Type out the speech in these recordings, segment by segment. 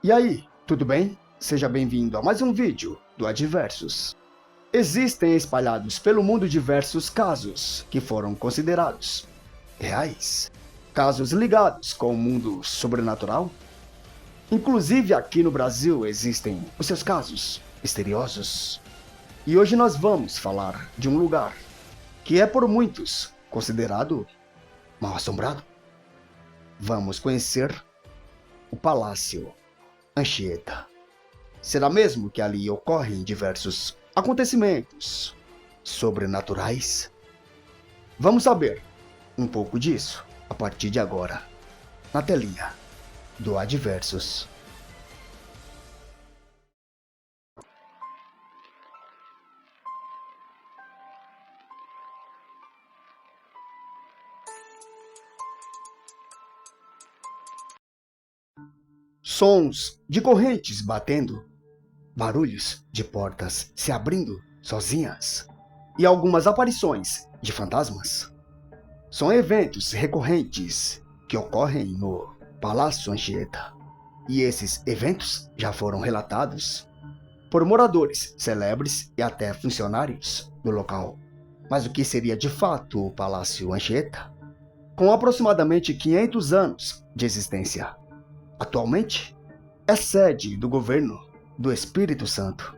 E aí, tudo bem? Seja bem-vindo a mais um vídeo do Adversus. Existem espalhados pelo mundo diversos casos que foram considerados reais, casos ligados com o mundo sobrenatural. Inclusive aqui no Brasil existem os seus casos misteriosos. E hoje nós vamos falar de um lugar que é por muitos considerado mal-assombrado. Vamos conhecer o Palácio Anchieta. Será mesmo que ali ocorrem diversos acontecimentos sobrenaturais? Vamos saber um pouco disso a partir de agora, na telinha do Adversus. Sons de correntes batendo, barulhos de portas se abrindo sozinhas e algumas aparições de fantasmas. São eventos recorrentes que ocorrem no Palácio Anchieta. E esses eventos já foram relatados por moradores, celebres e até funcionários do local. Mas o que seria de fato o Palácio Anchieta? Com aproximadamente 500 anos de existência, atualmente é sede do governo do Espírito Santo.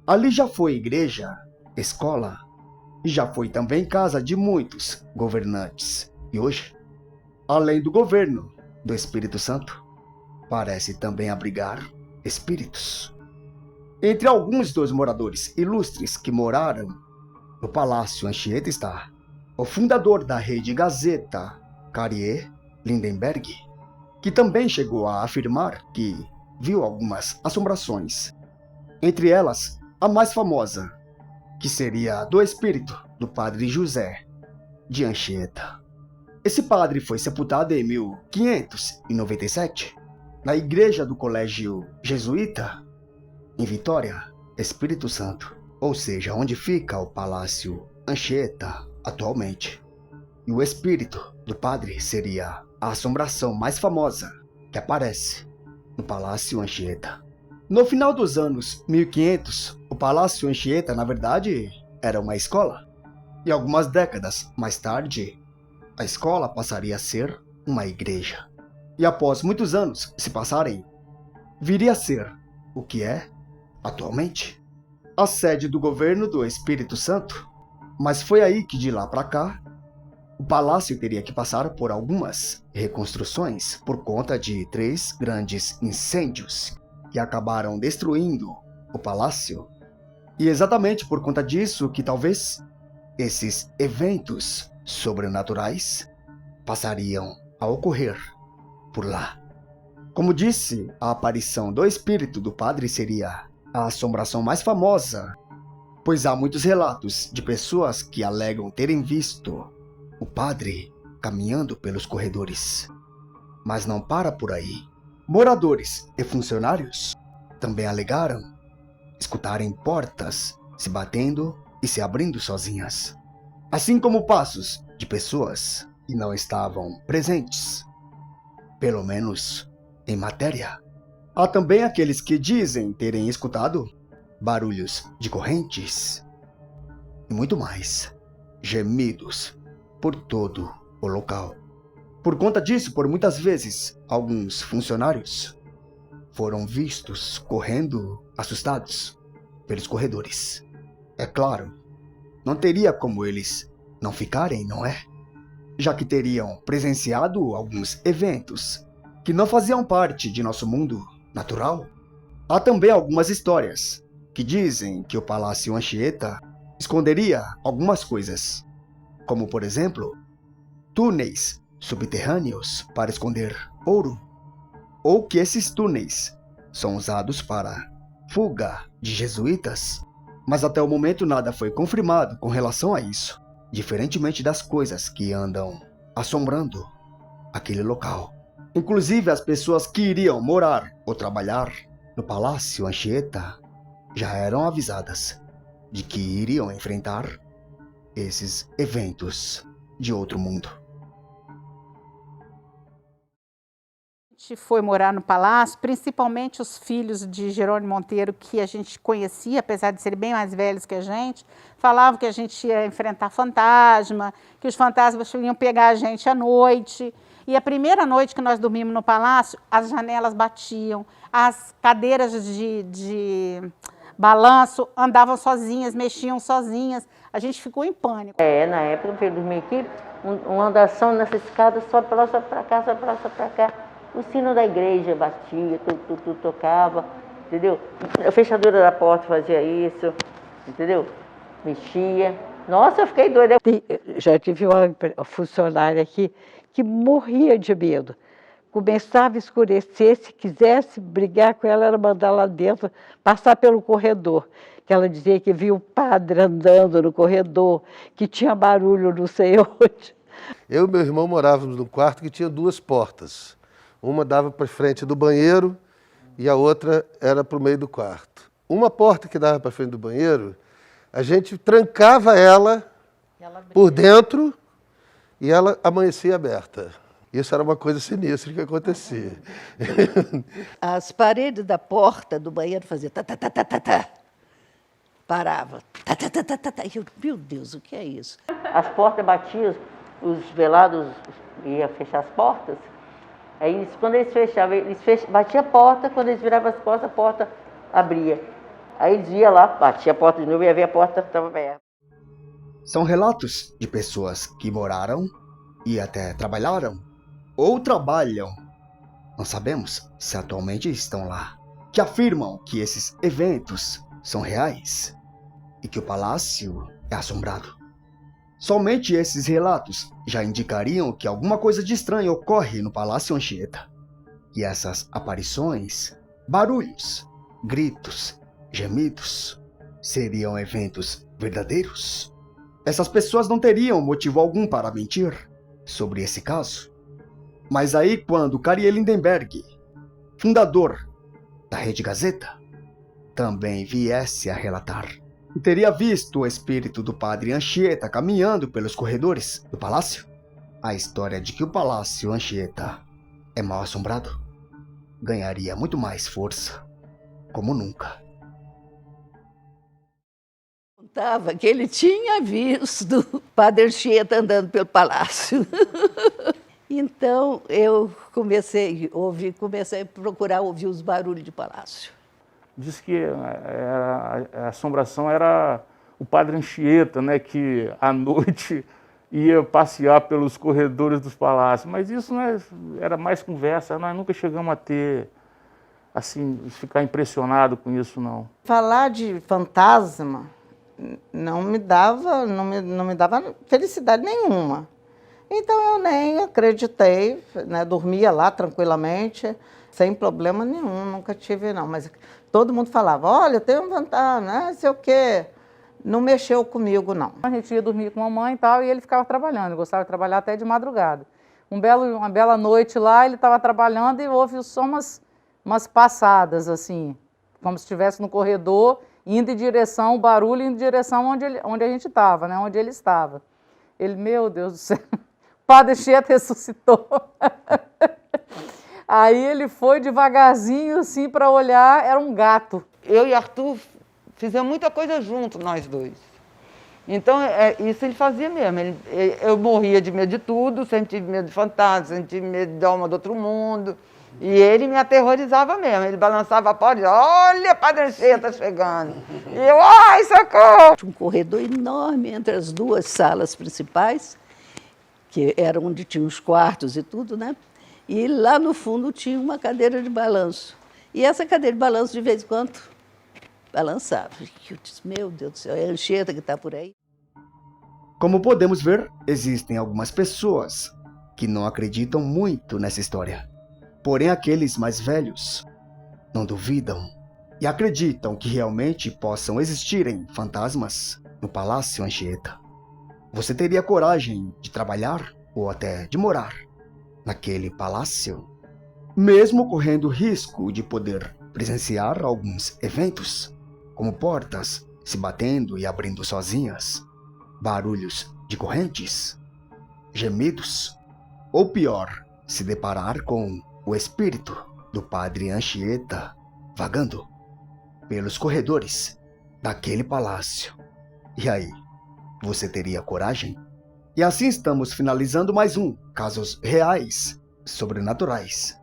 Ali já foi igreja, escola e já foi também casa de muitos governantes. E hoje, além do governo do Espírito Santo, parece também abrigar espíritos. Entre alguns dos moradores ilustres que moraram no Palácio Anchieta está o fundador da rede Gazeta, Carrier Lindenberg, que também chegou a afirmar que viu algumas assombrações. Entre elas, a mais famosa, que seria do espírito do padre José de Anchieta. Esse padre foi sepultado em 1597 na igreja do Colégio Jesuíta, em Vitória, Espírito Santo, ou seja, onde fica o Palácio Anchieta atualmente. E o espírito do padre seria a assombração mais famosa que aparece no Palácio Anchieta. No final dos anos 1500, o Palácio Anchieta, na verdade, era uma escola. E algumas décadas mais tarde, a escola passaria a ser uma igreja. E após muitos anos se passarem, viria a ser o que é atualmente a sede do governo do Espírito Santo. Mas foi aí que de lá para cá, o palácio teria que passar por algumas reconstruções por conta de 3 grandes incêndios que acabaram destruindo o palácio. E exatamente por conta disso que talvez esses eventos sobrenaturais passariam a ocorrer por lá. Como disse, a aparição do espírito do padre seria a assombração mais famosa, pois há muitos relatos de pessoas que alegam terem visto o padre caminhando pelos corredores. Mas não para por aí. Moradores e funcionários também alegaram escutarem portas se batendo e se abrindo sozinhas, assim como passos de pessoas que não estavam presentes, pelo menos em matéria. Há também aqueles que dizem terem escutado barulhos de correntes e muito mais, gemidos por todo o local. Por conta disso, por muitas vezes, alguns funcionários foram vistos correndo assustados pelos corredores. É claro, não teria como eles não ficarem, não é? Já que teriam presenciado alguns eventos que não faziam parte de nosso mundo natural. Há também algumas histórias que dizem que o Palácio Anchieta esconderia algumas coisas, como por exemplo, túneis subterrâneos para esconder ouro, ou que esses túneis são usados para fuga de jesuítas. Mas até o momento nada foi confirmado com relação a isso, diferentemente das coisas que andam assombrando aquele local. Inclusive as pessoas que iriam morar ou trabalhar no Palácio Anchieta já eram avisadas de que iriam enfrentar esses eventos de outro mundo. gente foi morar no palácio, principalmente os filhos de Jerônimo Monteiro, que a gente conhecia, apesar de serem bem mais velhos que a gente, falavam que a gente ia enfrentar fantasma, que os fantasmas iam pegar a gente à noite. E a primeira noite que nós dormimos no palácio, as janelas batiam, as cadeiras de balanço andavam sozinhas, mexiam sozinhas. A gente ficou em pânico. Na época eu fui dormir aqui, uma andação nessa escada, sobe para lá, sobe para cá, sobe para lá, sobe para cá. O sino da igreja batia, tudo tocava, entendeu? A fechadura da porta fazia isso, entendeu? Mexia. Nossa, eu fiquei doida. Já tive uma funcionária aqui que morria de medo. Começava a escurecer, se quisesse brigar com ela, era mandar lá dentro, passar pelo corredor. Que ela dizia que via o padre andando no corredor, que tinha barulho não sei onde. Eu e meu irmão morávamos num quarto que tinha duas portas. Uma dava para frente do banheiro e a outra era para o meio do quarto. Uma porta que dava para frente do banheiro, a gente trancava ela por dentro e ela amanhecia aberta. Isso era uma coisa sinistra que acontecia. As paredes da porta do banheiro faziam tá. Parava. Tá. Eu, meu Deus, o que é isso? As portas batiam, os velados iam fechar as portas. Aí quando eles fechavam, batiam a porta, quando eles viravam as costas, a porta abria. Aí eles iam lá, batia a porta de novo e ia ver a porta estava aberta. São relatos de pessoas que moraram e até trabalharam ou trabalham, não sabemos se atualmente estão lá, que afirmam que esses eventos são reais e que o palácio é assombrado. Somente esses relatos já indicariam que alguma coisa de estranho ocorre no Palácio Anchieta. E essas aparições, barulhos, gritos, gemidos, seriam eventos verdadeiros? Essas pessoas não teriam motivo algum para mentir sobre esse caso. Mas aí quando Cariel Lindenberg, fundador da Rede Gazeta, também viesse a relatar e teria visto o espírito do padre Anchieta caminhando pelos corredores do palácio, a história de que o Palácio Anchieta é mal assombrado ganharia muito mais força, como nunca. Contava que ele tinha visto o padre Anchieta andando pelo palácio. Então eu comecei a procurar ouvir os barulhos de palácio. Diz que a assombração era o padre Anchieta, né, que à noite ia passear pelos corredores dos palácios. Mas isso era mais conversa, nós nunca chegamos a ter, assim, ficar impressionado com isso, não. Falar de fantasma não me dava felicidade nenhuma. Então eu nem acreditei, né, dormia lá tranquilamente, sem problema nenhum, nunca tive não. Mas todo mundo falava, olha, tem um fantasma, não sei o quê. Não mexeu comigo, não. A gente ia dormir com a mamãe e tal, e ele ficava trabalhando, gostava de trabalhar até de madrugada. Uma bela noite lá, ele estava trabalhando e houve só umas passadas, assim, como se estivesse no corredor, indo em direção, o barulho indo em direção onde a gente estava, né, onde ele estava. Ele, meu Deus do céu, o padre Anchieta ressuscitou. Aí ele foi devagarzinho, assim, para olhar, era um gato. Eu e Arthur fizemos muita coisa juntos, nós dois. Então, isso ele fazia mesmo. Eu morria de medo de tudo, sempre tive medo de fantasma, sempre tive medo de alma do outro mundo. E ele me aterrorizava mesmo. Ele balançava a porta e dizia, olha, padre Anchieta chegando. E eu, ai, socorro! Um corredor enorme entre as duas salas principais, que era onde tinha os quartos e tudo, né? E lá no fundo tinha uma cadeira de balanço. E essa cadeira de balanço, de vez em quando, balançava. Eu disse, meu Deus do céu, é a Anchieta que está por aí. Como podemos ver, existem algumas pessoas que não acreditam muito nessa história. Porém, aqueles mais velhos não duvidam e acreditam que realmente possam existirem fantasmas no Palácio Anchieta. Você teria coragem de trabalhar ou até de morar naquele palácio, mesmo correndo risco de poder presenciar alguns eventos, como portas se batendo e abrindo sozinhas, barulhos de correntes, gemidos, ou pior, se deparar com o espírito do Padre Anchieta vagando pelos corredores daquele palácio. E aí, você teria coragem? E assim estamos finalizando mais um Casos Reais Sobrenaturais.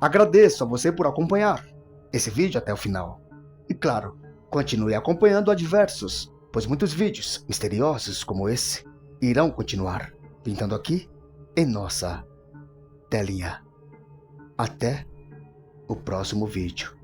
Agradeço a você por acompanhar esse vídeo até o final. E claro, continue acompanhando a diversos, pois muitos vídeos misteriosos como esse irão continuar pintando aqui em nossa telinha. Até o próximo vídeo.